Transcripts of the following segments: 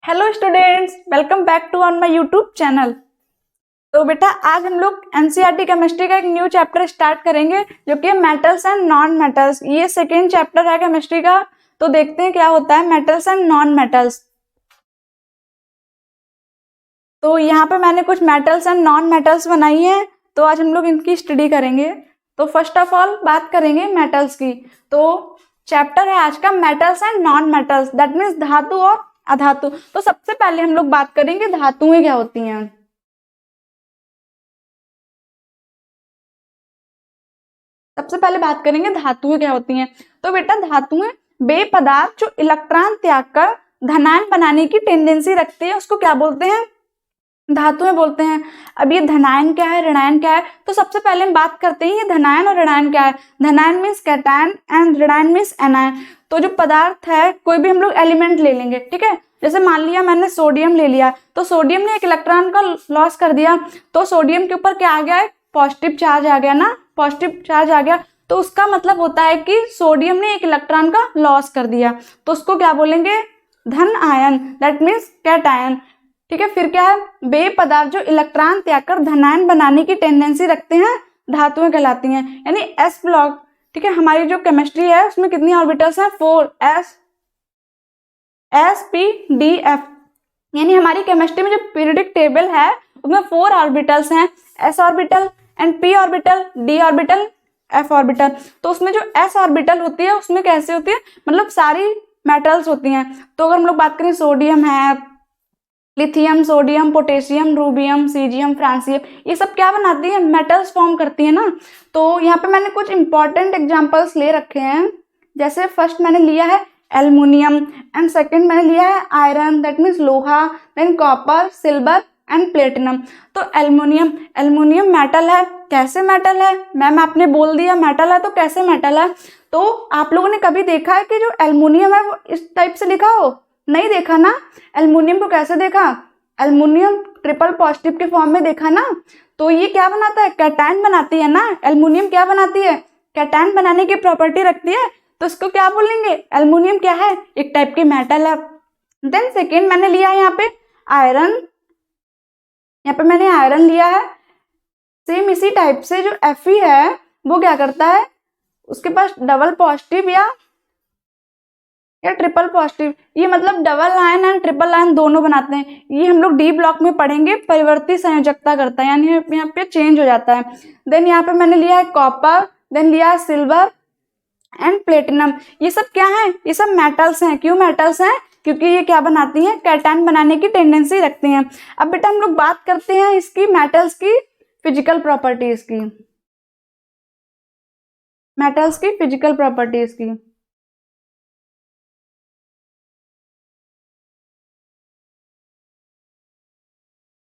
Hello students, welcome back to on my YouTube channel. तो बेटा आज हम लोग एनसीईआरटी केमिस्ट्री का एक न्यू चैप्टर स्टार्ट करेंगे जो कि मेटल्स एंड नॉन मेटल्स। ये सेकेंड चैप्टर है केमिस्ट्री का। तो देखते हैं क्या होता है मेटल्स एंड नॉन मेटल्स। तो यहाँ पे मैंने कुछ मेटल्स एंड नॉन मेटल्स बनाई है, तो आज हम लोग इनकी स्टडी करेंगे। तो फर्स्ट ऑफ ऑल बात करेंगे मेटल्स की। तो चैप्टर है आज का metals and non metals, that means धातु और अधातु। तो सबसे पहले हम लोग बात करेंगे धातुएं क्या होती हैं। सबसे पहले बात करेंगे धातुएं क्या होती हैं। तो बेटा धातुएं वे पदार्थ जो इलेक्ट्रॉन त्याग कर धनायन बनाने की टेंडेंसी रखते हैं उसको क्या बोलते हैं, धातुएं बोलते हैं। अब ये धनायन क्या है, ऋणायन क्या है, तो सबसे पहले हम बात करते हैं ये धनायन और ऋणायन क्या है। धनायन मीन्स कैटायन एंड ऋणायन मीन्स एनायन। तो जो पदार्थ है कोई भी हम लोग एलिमेंट ले लेंगे, ठीक है। जैसे मान लिया मैंने सोडियम ले लिया, तो सोडियम ने एक इलेक्ट्रॉन का लॉस कर दिया, तो सोडियम के ऊपर क्या आ गया, पॉजिटिव चार्ज आ गया ना, पॉजिटिव चार्ज आ गया। तो उसका मतलब होता है कि सोडियम ने एक इलेक्ट्रॉन का लॉस कर दिया, तो उसको क्या बोलेंगे, धन आयन, दैट मीन्स कैटायन। ठीक है, फिर क्या है, वे पदार्थ जो इलेक्ट्रॉन त्याग कर धनायन बनाने की टेंडेंसी रखते हैं धातुएं कहलाती हैं, यानी एस ब्लॉक। ठीक है, हमारी जो केमिस्ट्री है उसमें कितनी ऑर्बिटल्स हैं, 4, एस पी डी एफ। यानी हमारी केमिस्ट्री में जो पीरियोडिक टेबल है उसमें 4 ऑर्बिटल्स हैं, S orbital and P orbital, D orbital, F orbital. तो उसमें जो एस ऑर्बिटल होती है उसमें कैसे होती है, मतलब सारी मेटल्स होती हैं। तो अगर हम लोग बात करें सोडियम है, lithium, sodium, potassium, rubidium, caesium, francium, ये सब क्या बनाती है, मेटल्स फॉर्म करती है ना। तो यहाँ पे मैंने कुछ इंपॉर्टेंट एग्जांपल्स ले रखे हैं। जैसे फर्स्ट मैंने लिया है एल्युमिनियम एंड सेकंड मैंने लिया है आयरन, दैट मीन्स लोहा, than copper, silver and platinum. तो एल्युमिनियम मेटल है। कैसे मेटल है, मैम आपने बोल दिया मेटल है, तो कैसे मेटल है। तो आप लोगों ने कभी देखा है कि जो एल्युमिनियम है वो इस टाइप से लिखा हो, नहीं देखा ना। एल्युमिनियम को कैसे देखा, एल्युमिनियम ट्रिपल पॉजिटिव के फॉर्म में देखा ना। तो ये क्या बनाता है, कैटायन बनाती है ना। एल्युमिनियम क्या बनाती है, कैटायन बनाने की प्रॉपर्टी रखती है, तो इसको क्या बोलेंगे, एल्युमिनियम क्या है, एक टाइप की मेटल है। देन सेकेंड मैंने लिया है यहाँ पे आयरन, यहाँ पे मैंने आयरन लिया है। सेम इसी टाइप से जो Fe है वो क्या करता है, उसके पास डबल पॉजिटिव या ट्रिपल पॉजिटिव, ये मतलब double ion and triple ion दोनों बनाते हैं। ये हम लोग डी ब्लॉक में पढ़ेंगे, परिवर्ती संयोजकता करता है, यानी यहाँ पे चेंज हो जाता है। देन यहाँ पे मैंने लिया है कॉपर, देन लिया है सिल्वर एंड प्लेटिनम। ये सब क्या है, ये सब मेटल्स हैं। क्यों मेटल्स हैं, क्योंकि ये क्या बनाती हैं, कैटायन बनाने की टेंडेंसी रखती हैं। अब बेटा हम लोग बात करते हैं इसकी मेटल्स की फिजिकल प्रॉपर्टीज की, मेटल्स की फिजिकल प्रॉपर्टीज की।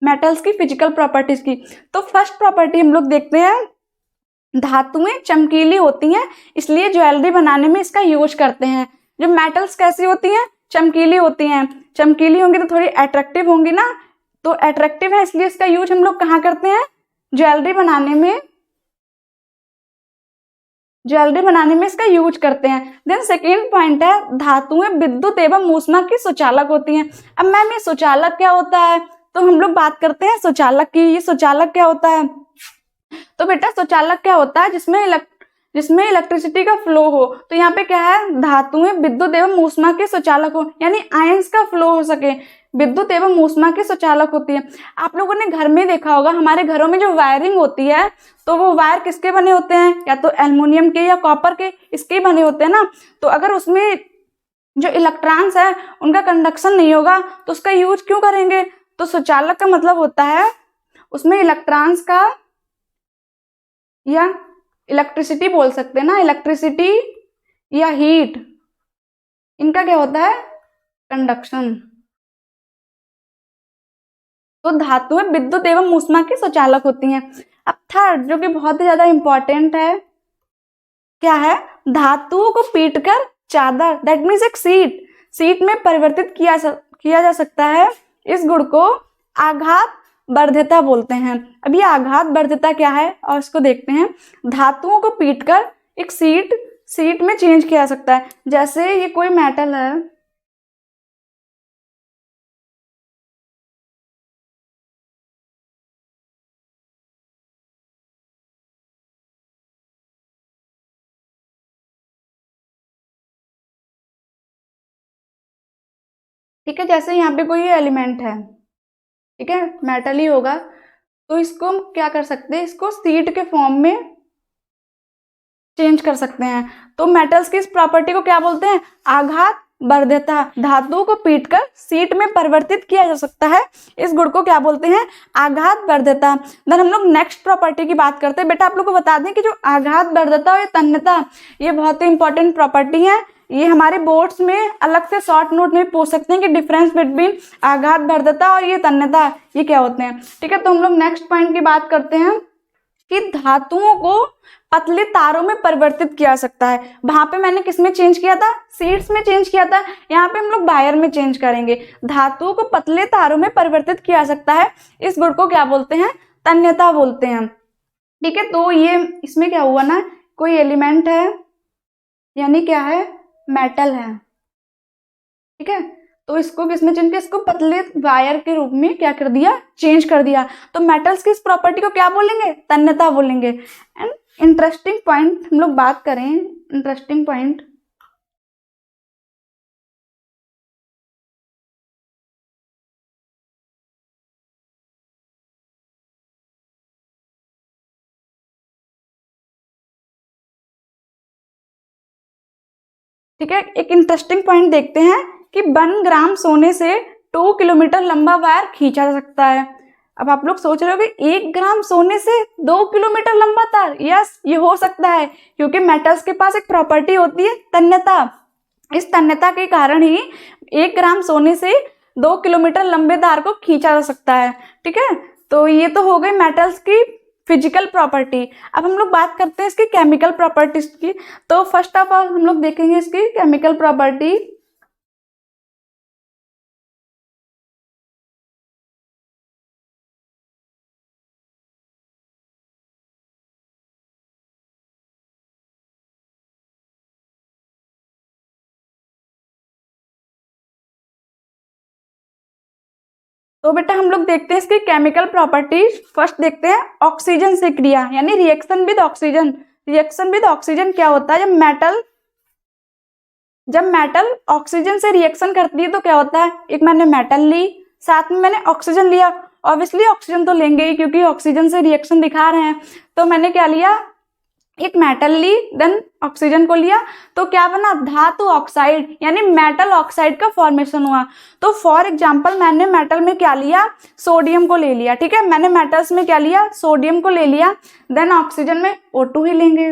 मेटल्स की फिजिकल प्रॉपर्टीज की। तो फर्स्ट प्रॉपर्टी हम लोग देखते हैं, धातुएं चमकीली होती हैं इसलिए ज्वेलरी बनाने में इसका यूज करते हैं। जो मेटल्स कैसी होती हैं, चमकीली होती हैं। चमकीली होंगी तो थोड़ी अट्रैक्टिव होंगी ना, तो अट्रैक्टिव है इसलिए इसका यूज हम लोग कहाँ करते हैं, ज्वेलरी बनाने में, ज्वेलरी बनाने में इसका यूज करते हैं। देन सेकेंड पॉइंट है, धातुएं विद्युत एवं ऊष्मा की सुचालक होती हैं। अब मैम ये सुचालक क्या होता है, तो हम लोग बात करते हैं सुचालक की। ये सुचालक क्या होता है, तो बेटा सुचालक क्या होता है, जिसमें इलेक्ट्रिसिटी का फ्लो हो। तो यहाँ पे क्या है, धातुएं विद्युत एवं ऊष्मा के सुचालक हो, यानी आयंस का फ्लो हो सके, विद्युत एवं ऊष्मा के सुचालक होती है। आप लोगों ने घर में देखा होगा, हमारे घरों में जो वायरिंग होती है तो वो वायर किसके बने होते हैं, या तो एल्युमिनियम के या कॉपर के, इसके बने होते हैं ना। तो अगर उसमें जो इलेक्ट्रॉन्स है उनका कंडक्शन नहीं होगा तो उसका यूज क्यों करेंगे। तो सुचालक का मतलब होता है उसमें इलेक्ट्रॉन्स का, या इलेक्ट्रिसिटी बोल सकते हैं ना, इलेक्ट्रिसिटी या हीट, इनका क्या होता है, कंडक्शन। तो धातुएं विद्युत एवं ऊष्मा की सुचालक होती हैं। अब थर्ड जो कि बहुत ही ज्यादा इंपॉर्टेंट है, क्या है, धातुओं को पीटकर चादर, दैट मीन्स एक सीट में परिवर्तित किया जा सकता है। इस गुण को आघात वर्ध्यता बोलते हैं। अब ये आघात वर्ध्यता क्या है और इसको देखते हैं। धातुओं को पीटकर एक सीट में चेंज किया जा सकता है। जैसे ये कोई मेटल है, ठीक है, जैसे यहाँ पे कोई एलिमेंट है, ठीक है, मेटल ही होगा, तो इसको हम क्या कर सकते हैं, इसको सीट के फॉर्म में चेंज कर सकते हैं। तो मेटल्स की इस प्रॉपर्टी को क्या बोलते हैं, आघात वर्ध्यता। धातुओं को पीटकर सीट में परिवर्तित किया जा सकता है, इस गुण को क्या बोलते हैं, आघात वर्ध्यता। देन हम लोग नेक्स्ट प्रॉपर्टी की बात करते हैं। बेटा आप लोग को बता दें कि जो आघात वर्ध्यता और तन्यता, ये बहुत ही इंपॉर्टेंट प्रॉपर्टी है। ये हमारे बोर्ड्स में अलग से शॉर्ट नोट में पूछ सकते हैं कि डिफरेंस बिटवीन आघात वर्ध्यता और ये तन्यता ये क्या होते हैं। ठीक है, तो हम लोग नेक्स्ट पॉइंट की बात करते हैं कि धातुओं को पतले तारों में परिवर्तित किया जा सकता है। वहां पे मैंने किसमें चेंज किया था, शीट्स में चेंज किया था, यहाँ पे हम लोग वायर में चेंज करेंगे। धातुओं को पतले तारों में परिवर्तित किया जा सकता है, इस गुण को क्या बोलते हैं, तन्यता बोलते हैं। ठीक है, तो ये इसमें क्या हुआ ना, कोई एलिमेंट है यानी क्या है, मेटल है। ठीक है, तो इसको किसमें चेंज किया, इसको पतले वायर के रूप में क्या कर दिया, चेंज कर दिया। तो मेटल्स की इस प्रॉपर्टी को क्या बोलेंगे, तन्यता बोलेंगे। एंड इंटरेस्टिंग पॉइंट हम लोग बात करें, इंटरेस्टिंग पॉइंट, ठीक है, एक इंटरेस्टिंग पॉइंट देखते हैं कि 1 ग्राम सोने से 2 किलोमीटर लंबा वायर खींचा जा सकता है। अब आप लोग सोच रहे हो कि 1 ग्राम सोने से 2 किलोमीटर लंबा तार, यस ये हो सकता है, क्योंकि मेटल्स के पास एक प्रॉपर्टी होती है तन्यता। इस तन्यता के कारण ही 1 ग्राम सोने से 2 किलोमीटर लंबे तार को खींचा जा सकता है। ठीक है, तो ये तो हो गई मेटल्स की फिजिकल प्रॉपर्टी। अब हम लोग बात करते हैं इसकी केमिकल प्रॉपर्टीज की। तो फर्स्ट ऑफ ऑल हम लोग देखेंगे इसकी केमिकल प्रॉपर्टी। तो बेटा हम लोग देखते हैं इसकी केमिकल प्रॉपर्टीज। फर्स्ट देखते हैं ऑक्सीजन से क्रिया, यानी reaction with oxygen. Reaction with oxygen क्या होता है, जब मेटल ऑक्सीजन से रिएक्शन करती है तो क्या होता है, एक मैंने मेटल ली, साथ में मैंने ऑक्सीजन लिया। ऑब्वियसली ऑक्सीजन तो लेंगे ही, क्योंकि ऑक्सीजन से रिएक्शन दिखा रहे हैं। तो मैंने क्या लिया, एक मेटल ली, देन ऑक्सीजन को लिया, तो क्या बना, धातु ऑक्साइड, यानी मेटल ऑक्साइड का फॉर्मेशन हुआ। तो फॉर एग्जांपल मैंने मेटल में क्या लिया, सोडियम को ले लिया। ठीक है, मैंने मेटल्स में क्या लिया, सोडियम को ले लिया, देन ऑक्सीजन में O2 ही लेंगे।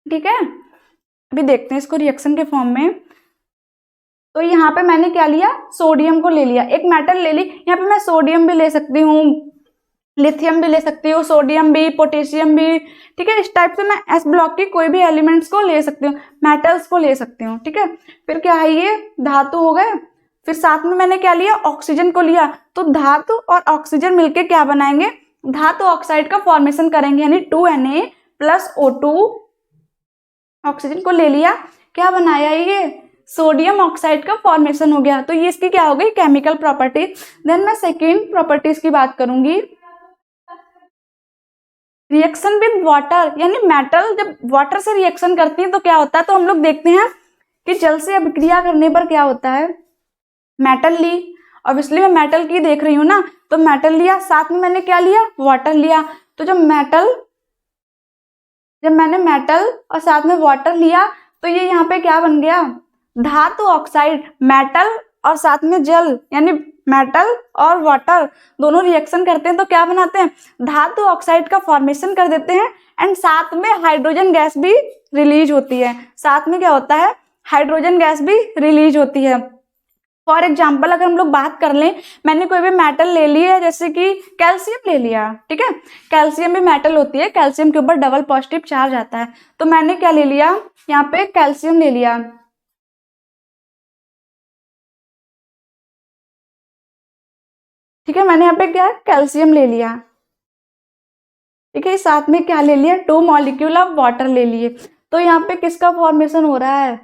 ठीक है, अभी देखते हैं इसको रिएक्शन के फॉर्म में। तो यहाँ पे मैंने क्या लिया, सोडियम को ले लिया, एक मेटल ले ली। यहाँ पे मैं सोडियम भी ले सकती हूँ, लिथियम भी ले सकती हूँ, सोडियम भी, पोटेशियम भी। ठीक है, इस टाइप से मैं एस ब्लॉक की कोई भी एलिमेंट्स को ले सकती हूँ, मेटल्स को ले सकती हूँ। ठीक है, फिर क्या है, ये धातु हो गए। फिर साथ में मैंने क्या लिया, ऑक्सीजन को लिया। तो धातु और ऑक्सीजन मिलके क्या बनाएंगे, धातु ऑक्साइड का फॉर्मेशन करेंगे, यानी 2Na + O2। ऑक्सीजन को ले लिया, क्या बनाया, ये सोडियम ऑक्साइड का फॉर्मेशन हो गया। तो ये इसकी क्या हो गई, केमिकल प्रॉपर्टी। देन मैं सेकेंड प्रॉपर्टीज की बात करूंगी, रिएक्शन विद वाटर, यानी मेटल जब वाटर से रिएक्शन करती है तो क्या होता है। तो हम लोग देखते हैं कि जल से अभिक्रिया करने पर क्या होता है, मेटल ली, ऑब्वियसली मैं मेटल की देख रही हूँ ना, तो मेटल लिया, साथ में मैंने क्या लिया, वाटर लिया। तो जब मैंने मेटल और साथ में वाटर लिया, तो ये यहाँ पे क्या बन गया, धातु ऑक्साइड। मेटल और साथ में जल, यानी मेटल और वाटर दोनों रिएक्शन करते हैं तो क्या बनाते हैं, धातु ऑक्साइड का फॉर्मेशन कर देते हैं। एंड साथ में हाइड्रोजन गैस भी रिलीज होती है, साथ में क्या होता है, हाइड्रोजन गैस भी रिलीज होती है। फॉर एग्जाम्पल अगर हम लोग बात कर लें, मैंने कोई भी मेटल ले लिया, जैसे कि कैल्शियम ले लिया। ठीक है, कैल्शियम भी मेटल होती है, कैल्शियम के ऊपर डबल पॉजिटिव चार्ज आता है। तो मैंने क्या ले लिया, यहाँ पे कैल्शियम ले लिया। ठीक है, मैंने यहाँ पे क्या, कैल्शियम ले लिया। ठीक है, साथ में क्या ले लिया, 2 मॉलिक्यूल ऑफ वाटर ले लिए। तो यहाँ पे किसका फॉर्मेशन हो रहा है,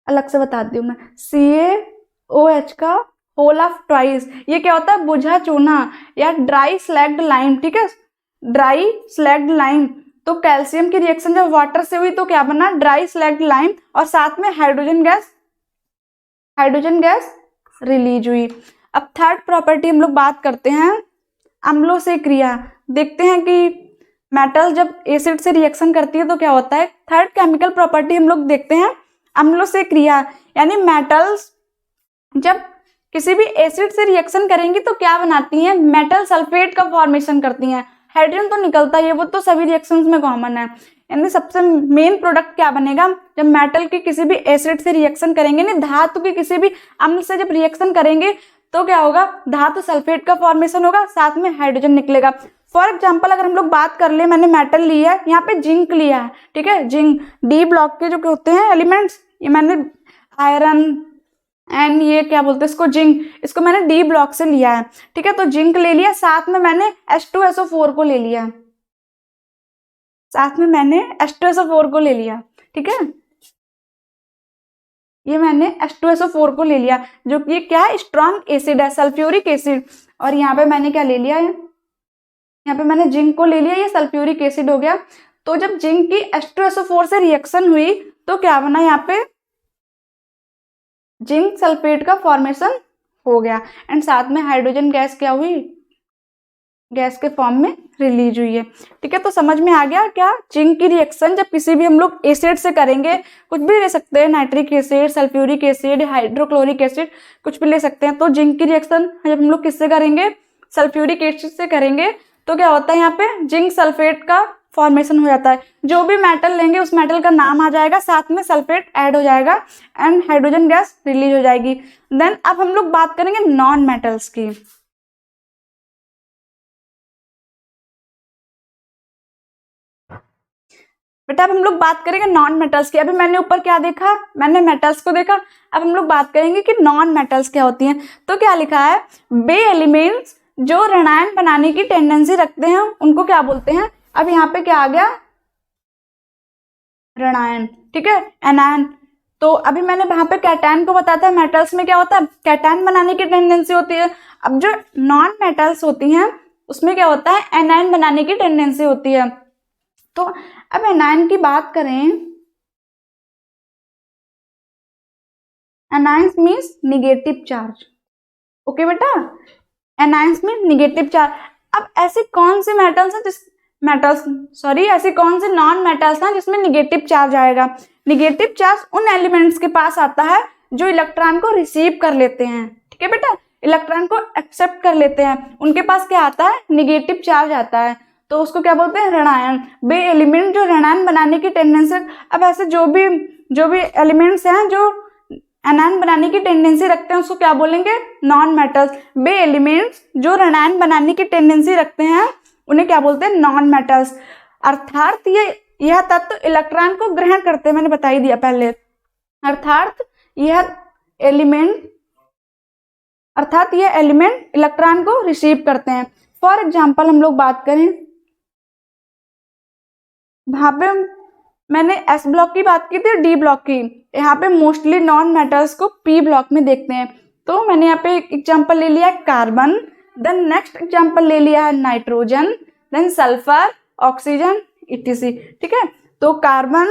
अलग से बताती हूँ मैं, CaOH का होल ऑफ ट्वाइस। ये क्या होता है, बुझा चूना या ड्राई स्लैग्ड लाइम। ठीक है, ड्राई स्लैग्ड लाइम। तो कैल्शियम की रिएक्शन जब वाटर से हुई तो क्या बना, ड्राई स्लैग्ड लाइम, और साथ में हाइड्रोजन गैस रिलीज हुई। अब थर्ड प्रॉपर्टी हम लोग बात करते हैं अम्लों से क्रिया। देखते हैं कि मेटल जब एसिड से रिएक्शन करती है तो क्या होता है। थर्ड केमिकल प्रॉपर्टी हम लोग देखते हैं अम्लों से क्रिया, यानी मेटल्स जब किसी भी एसिड से रिएक्शन करेंगी तो क्या बनाती हैं, मेटल सल्फेट का फॉर्मेशन करती हैं। हाइड्रोजन तो निकलता ही है, वो तो सभी रिएक्शंस में कॉमन है। यानी सबसे मेन प्रोडक्ट क्या बनेगा, जब मेटल की किसी भी एसिड से रिएक्शन करेंगे, नहीं धातु की किसी भी अम्ल से जब रिएक्शन करेंगे तो क्या होगा, धातु सल्फेट का फॉर्मेशन होगा, साथ में हाइड्रोजन निकलेगा। फॉर एग्जाम्पल अगर हम लोग बात कर ले, मैंने मेटल लिया है, यहाँ पे जिंक लिया है, ठीक है, जिंक डी ब्लॉक के जो होते हैं एलिमेंट्स, ये मैंने आयरन एंड ये क्या बोलते हैं इसको जिंक, इसको मैंने डी ब्लॉक से लिया है, ठीक है। तो जिंक ले लिया, साथ में मैंने H2SO4 को ले लिया, साथ में मैंने H2SO4 को ले लिया, ठीक है। ये मैंने H2SO4 को ले लिया, जो कि क्या है, स्ट्रॉन्ग एसिड है, सल्फ्यूरिक एसिड। और यहाँ पे मैंने क्या ले लिया है, यहाँ पे मैंने जिंक को ले लिया, ये सल्फ्यूरिक एसिड हो गया। तो जब जिंक की H2SO4 से रिएक्शन हुई तो क्या बना, यहाँ पे जिंक सल्फेट का फॉर्मेशन हो गया एंड साथ में हाइड्रोजन गैस क्या हुई, गैस के फॉर्म में रिलीज हुई है, ठीक है। तो समझ में आ गया क्या, जिंक की रिएक्शन जब किसी भी हम लोग एसिड से करेंगे, कुछ भी ले सकते हैं, nitric acid, sulphuric acid, hydrochloric acid, कुछ भी ले सकते हैं। तो जिंक की रिएक्शन जब हम लोग किससे करेंगे, सल्फ्यूरिक एसिड से करेंगे, तो क्या होता है, यहाँ पे जिंक सल्फेट का फॉर्मेशन हो जाता है। जो भी मेटल लेंगे उस मेटल का नाम आ जाएगा, साथ में सल्फेट ऐड हो जाएगा एंड हाइड्रोजन गैस रिलीज हो जाएगी। देन अब हम लोग बात करेंगे नॉन मेटल्स की। बेटा अब हम लोग बात करेंगे नॉन मेटल्स की। अभी मैंने ऊपर क्या देखा, मैंने मेटल्स को देखा, अब हम लोग बात करेंगे कि नॉन मेटल्स क्या होती हैं। तो क्या लिखा है, बे एलिमेंट्स जो ऋणायन बनाने की टेंडेंसी रखते हैं उनको क्या बोलते हैं। अब यहाँ पे क्या आ गया, ऋणायन, ठीक है, एनायन। तो अभी मैंने वहां पे कैटायन को बताया था, मेटल्स में क्या होता है, कैटायन बनाने की टेंडेंसी होती है। अब जो नॉन मेटल्स होती हैं उसमें क्या होता है, एनायन बनाने की टेंडेंसी होती है। तो अब एनायन की बात करें, anions means negative charge, okay बेटा, एनायंस मीन्स निगेटिव चार्ज। अब ऐसी कौन सी मेटल्स हैं ऐसी कौन सी नॉन मेटल्स हैं जिसमें निगेटिव चार्ज आएगा। निगेटिव चार्ज उन एलिमेंट्स के पास आता है जो इलेक्ट्रॉन को रिसीव कर लेते हैं, ठीक है बेटा, इलेक्ट्रॉन को एक्सेप्ट कर लेते हैं, उनके पास क्या आता है, निगेटिव चार्ज आता है। तो उसको क्या बोलते हैं, ऋणायन। बे एलिमेंट जो ऋणायन बनाने की टेंडेंसी। अब ऐसे जो भी एलिमेंट्स हैं जो एनायन बनाने की टेंडेंसी रखते हैं उसको क्या बोलेंगे, नॉन मेटल्स। बे एलिमेंट्स जो ऋणायन बनाने की टेंडेंसी रखते हैं उन्हें क्या बोलते हैं, नॉन मेटल्स। अर्थात यह तत्व इलेक्ट्रॉन को ग्रहण करते हैं, मैंने बता ही दिया पहले। अर्थात यह एलिमेंट इलेक्ट्रॉन को रिसीव करते हैं। फॉर एग्जाम्पल हम लोग बात करें, वहां पे मैंने एस ब्लॉक की बात की थी, डी ब्लॉक की, यहाँ पे मोस्टली नॉन मेटल्स को पी ब्लॉक में देखते हैं। तो मैंने यहाँ पे एक एग्जाम्पल ले लिया है कार्बन, देन नेक्स्ट एग्जाम्पल ले लिया है nitrogen, then sulphur, oxygen, E T C, ठीक है। तो carbon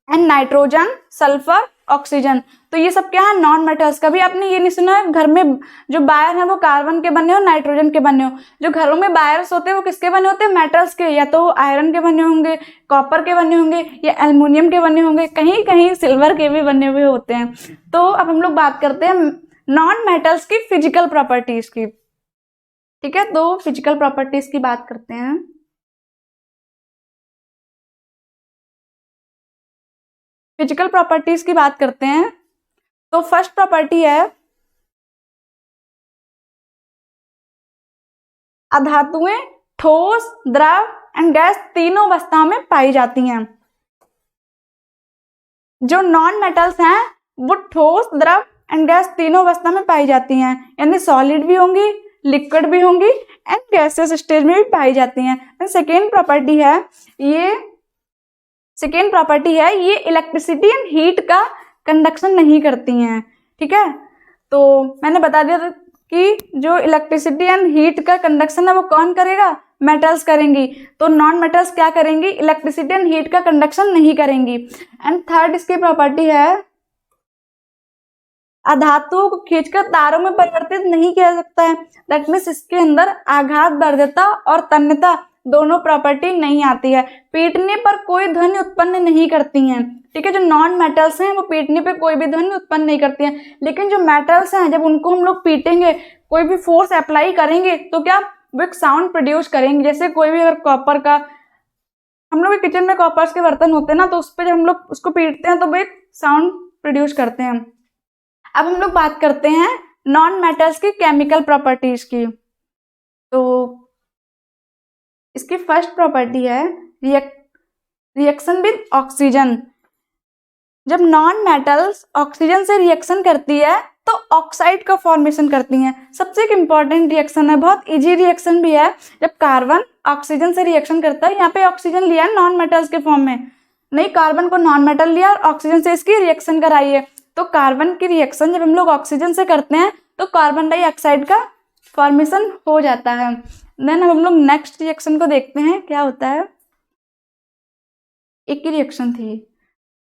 and nitrogen, sulphur, oxygen, तो ये सब क्या है, नॉन मेटल्स। कभी आपने ये नहीं सुना है घर में जो वायर है वो कार्बन के बने हो, नाइट्रोजन के बने हो। जो घरों में वायर्स होते हैं वो किसके बने होते हैं, मेटल्स के, या तो आयरन के बने होंगे, कॉपर के बने होंगे, या एल्युमिनियम के बने होंगे, कहीं कहीं सिल्वर के भी बने हुए होते हैं। तो अब हम लोग बात करते हैं नॉन मेटल्स की फिजिकल प्रॉपर्टीज की, ठीक है। तो फिजिकल प्रॉपर्टीज की बात करते हैं। फिजिकल प्रॉपर्टीज की बात करते हैं तो फर्स्ट प्रॉपर्टी है अधातुएं ठोस, द्रव एंड गैस तीनों अवस्थाओं में पाई जाती हैं। जो नॉन मेटल्स हैं वो ठोस, द्रव एंड गैस तीनों अवस्था में पाई जाती हैं, यानी सॉलिड भी होंगी, लिक्विड भी होंगी एंड गैसेस स्टेज में भी पाई जाती हैं। सेकेंड प्रॉपर्टी है ये इलेक्ट्रिसिटी एंड हीट का कंडक्शन नहीं करती हैं, ठीक है। तो मैंने बता दिया कि जो इलेक्ट्रिसिटी एंड हीट का कंडक्शन है वो कौन करेगा, मेटल्स करेंगी। तो नॉन मेटल्स क्या करेंगी, इलेक्ट्रिसिटी एंड हीट का कंडक्शन नहीं करेंगी। एंड थर्ड इसकी प्रॉपर्टी है अधातुओं को खींचकर तारों में परिवर्तित नहीं किया जा सकता है। दैट मीन्स इसके अंदर आघात वर्ध्यता और तन्यता दोनों प्रॉपर्टी नहीं आती है। पीटने पर कोई ध्वनि उत्पन्न नहीं करती हैं, ठीक है। जो नॉन मेटल्स हैं वो पीटने पे कोई भी ध्वनि उत्पन्न नहीं करती हैं, लेकिन जो मेटल्स हैं जब उनको हम लोग पीटेंगे, कोई भी फोर्स अप्लाई करेंगे तो क्या वो एक साउंड प्रोड्यूस करेंगे। जैसे कोई भी अगर कॉपर का, हम लोग किचन में कॉपर्स के बर्तन होते हैं ना, तो उस पर जब हम लोग उसको पीटते हैं तो वो एक साउंड प्रोड्यूस करते हैं। अब हम लोग बात करते हैं नॉन मेटल्स की केमिकल प्रॉपर्टीज की। तो इसकी फर्स्ट प्रॉपर्टी है रिएक्शन विद ऑक्सीजन। जब नॉन मेटल्स ऑक्सीजन से रिएक्शन करती है तो ऑक्साइड का फॉर्मेशन करती हैं। सबसे एक इम्पॉर्टेंट रिएक्शन है, बहुत इजी रिएक्शन भी है। जब कार्बन ऑक्सीजन से रिएक्शन करता है, यहाँ पे ऑक्सीजन लिया है नॉन मेटल्स के फॉर्म में, नहीं कार्बन को नॉन मेटल लिया और ऑक्सीजन से इसकी रिएक्शन कराई है। तो कार्बन की रिएक्शन जब हम लोग ऑक्सीजन से करते हैं तो कार्बन डाइऑक्साइड का फॉर्मेशन हो जाता है। देन हम लोग नेक्स्ट रिएक्शन को देखते हैं क्या होता है। एक ही रिएक्शन थी।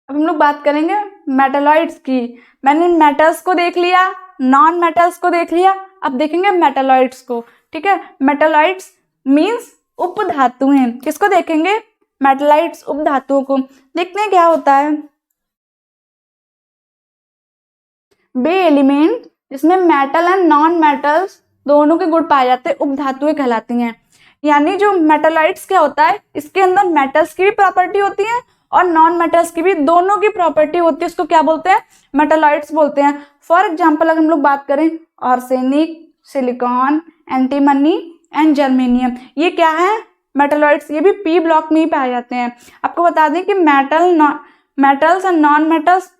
अब हम लोग बात करेंगे मेटालॉइड्स की। मैंने मेटल्स को देख लिया, नॉन मेटल्स को देख लिया, अब देखेंगे मेटालॉइड्स को, ठीक है। मेटालॉइड्स मीन्स उपधातुएं। किसको देखेंगे? मेटालॉइड्स, उपधातुओं को। देखते हैं क्या होता है। बे एलिमेंट जिसमें मेटल एंड नॉन मेटल्स दोनों के गुण पाए जाते हैं उपधातुएं कहलाती हैं। यानी जो मेटालॉइड्स क्या होता है, इसके अंदर मेटल्स की भी प्रॉपर्टी होती है और नॉन मेटल्स की भी, दोनों की प्रॉपर्टी होती है। इसको क्या बोलते हैं? मेटालॉइड्स बोलते हैं। फॉर एग्जाम्पल अगर हम लोग बात करें, arsenic, silicon, antimony and germanium, ये क्या है? मेटालॉइड्स। ये भी पी ब्लॉक में ही पाए जाते हैं। आपको बता दें कि metals and non metals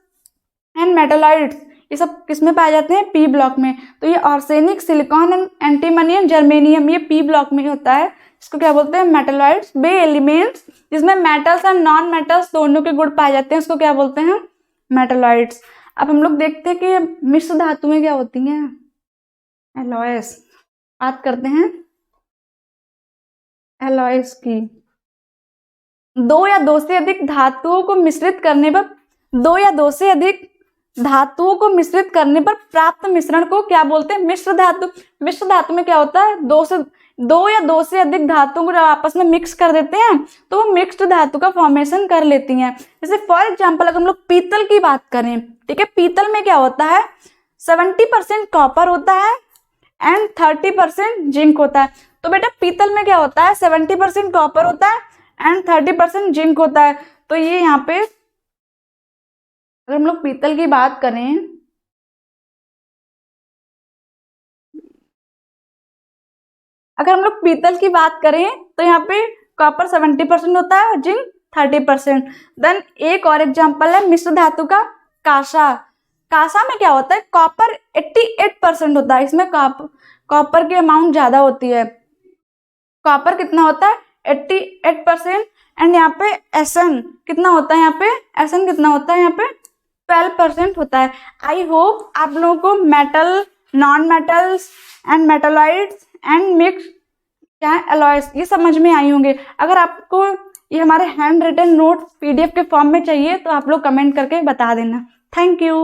and metalloids ये सब किस में पाए जाते हैं? पी ब्लॉक में। तो ये arsenic, silicon and antimony and germanium ये पी ब्लॉक में ही होता है। इसको क्या बोलते हैं? मेटालॉइड्स। बे एलिमेंट्स जिसमें मेटल्स एंड नॉन मेटल्स दोनों के गुण पाए जाते हैं, उसको क्या बोलते हैं? मेटालॉइड्स। अब हम लोग देखते हैं कि मिश्र धातुएं क्या होती हैं, एलॉयस। बात करते हैं एलॉयस की। दो या दो से अधिक धातुओं को मिश्रित करने पर, दो या दो से अधिक धातुओं को मिश्रित करने पर प्राप्त मिश्रण को क्या बोलते हैं? मिश्र धातु। मिश्र धातु में क्या होता है? दो या दो से अधिक धातुओं को जब आपस में मिक्स कर देते हैं तो वो मिक्स्ड धातु का फॉर्मेशन कर लेती हैं। जैसे फॉर एग्जांपल अगर हम लोग पीतल की बात करें, ठीक है, पीतल में क्या होता है? 70% कॉपर होता है एंड 30% जिंक होता है। तो बेटा पीतल में क्या होता है? 70% कॉपर होता है एंड 30% जिंक होता है। तो ये यहाँ पे अगर हम लोग पीतल की बात करें, अगर हम लोग पीतल की बात करें तो यहाँ पे कॉपर 70% होता है और जिंक 30%। देन एक और एग्जांपल है मिश्र धातु का, कांसा। कांसा में क्या होता है? कॉपर 88% होता है। इसमें कॉपर की अमाउंट ज्यादा होती है। कॉपर कितना होता है? 88%। एंड यहाँ पे एसन कितना होता है? यहाँ पे एसन कितना होता है? यहाँ पे 12% होता है। आई होप आप लोगों को metal, non metals and metalloids and mix क्या है, अलॉयस, ये समझ में आई होंगे। अगर आपको ये हमारे हैंड रिटन नोट PDF के फॉर्म में चाहिए तो आप लोग कमेंट करके बता देना। Thank you.